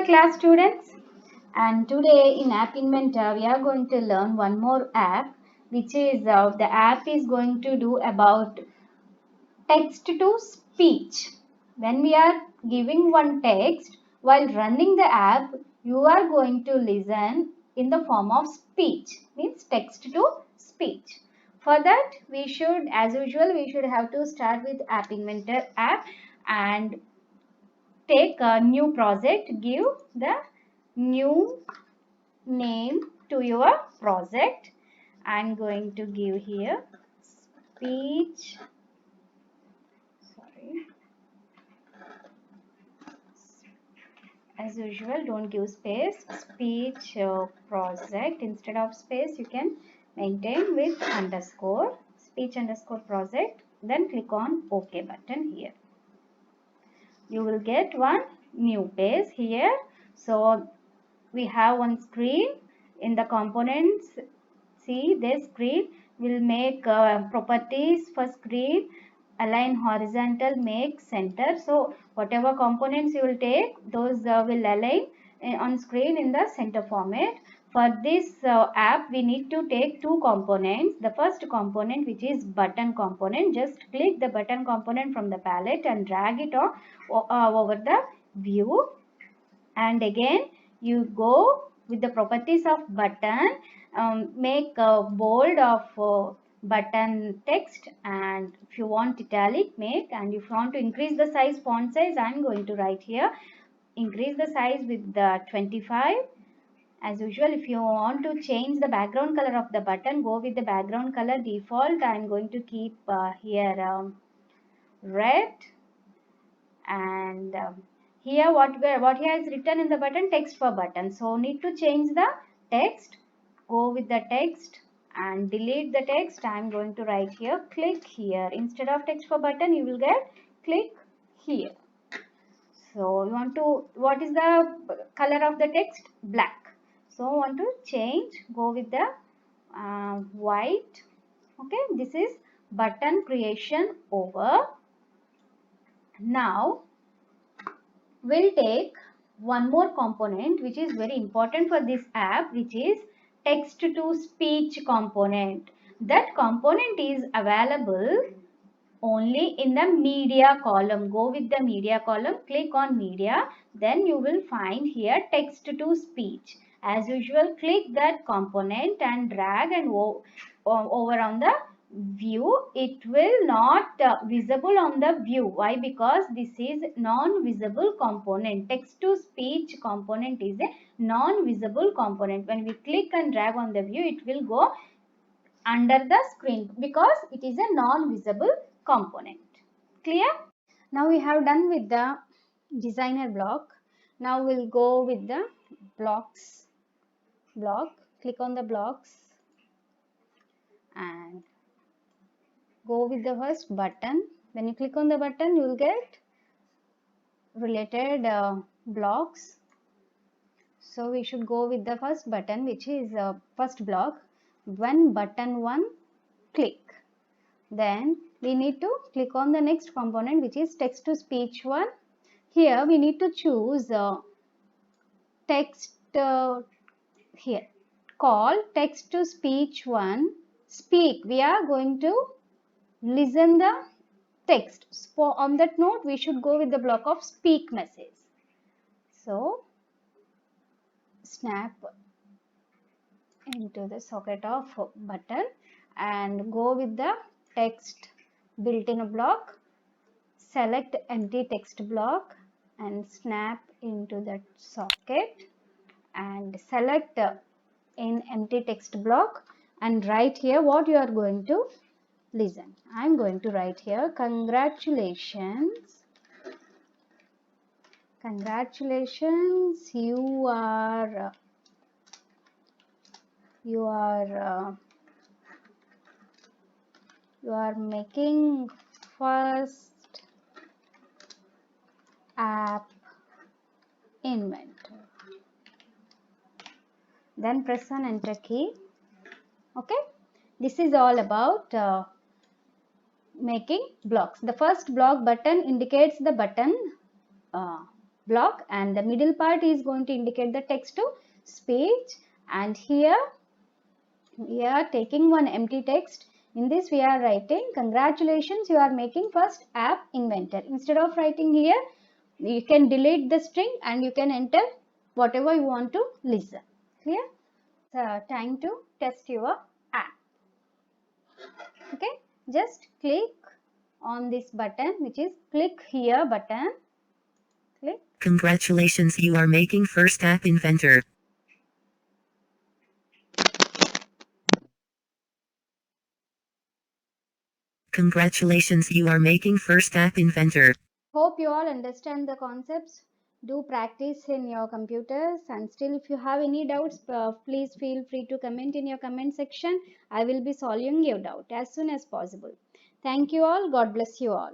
class students, and today in App Inventor we are going to learn one more app, which is the app is going to do about text to speech. When we are giving one text while running the app, you are going to listen in the form of speech, means text to speech. For that, we should, as usual, we should have to start with App Inventor app and take a new project, give the new name to your project. I'm going to give here speech, sorry, as usual don't give space, speech project. Instead of space you can maintain with underscore, speech underscore project, then click on OK button here. You will get one new page here. So we have one screen. In the components, see this screen will make properties for screen, align horizontal, make center. So whatever components you will take, those will align on screen in the center format. For this app, we need to take two components. The first component, which is button component, just click the button component from the palette and drag it on over the view. And again you go with the properties of button, make a bold of button text, and if you want italic make, and if you want to increase the size, font size, I am going to write here increase the size with the 25. As usual, if you want to change the background color of the button, go with the background color default. I am going to keep here red, and here what here is written in the button, text for button. So need to change the text, go with the text and delete the text. I am going to write here click here. Instead of text for button you will get click here. So you want to, what is the color of the text? Black. So want to change, go with the white. Okay, this is button creation over. Now we'll take one more component which is very important for this app, which is text to speech component. That component is available only in the media column. Go with the media column, click on media, then you will find here text to speech. As usual, click that component and drag and over on the view. It will not visible on the view. Why? Because this is non-visible component. Text to speech component is a non-visible component. When we click and drag on the view, it will go under the screen because it is a non-visible component. Clear? Now we have done with the designer block. Now we'll go with the blocks block. Click on the blocks and go with the first button. When you click on the button, you will get related blocks. So we should go with the first button, which is first block. When button 1, click. Then we need to click on the next component, which is text to speech 1. Here we need to choose text here. Call text to speech 1 speak. We are going to listen the text. So on that note, we should go with the block of speak message. So snap into the socket of button and go with the text built-in block. Select empty text block and snap into that socket and select in empty text block and write here what you are going to listen. I am going to write here congratulations. Congratulations, you are making first app inventor. Then press on enter key. Okay, this is all about making blocks. The first block button indicates the button block, and the middle part is going to indicate the text to speech. And here we are taking one empty text. In this we are writing, congratulations, you are making first App Inventor. Instead of writing here, you can delete the string and you can enter whatever you want to listen. Clear? Time to test your app. Okay, just click on this button, which is click here button. Click. Congratulations, you are making first App Inventor. Congratulations, you are making first App Inventor. Hope you all understand the concepts. Do practice in your computers, and still if you have any doubts, please feel free to comment in your comment section. I will be solving your doubt as soon as possible. Thank you all. God bless you all.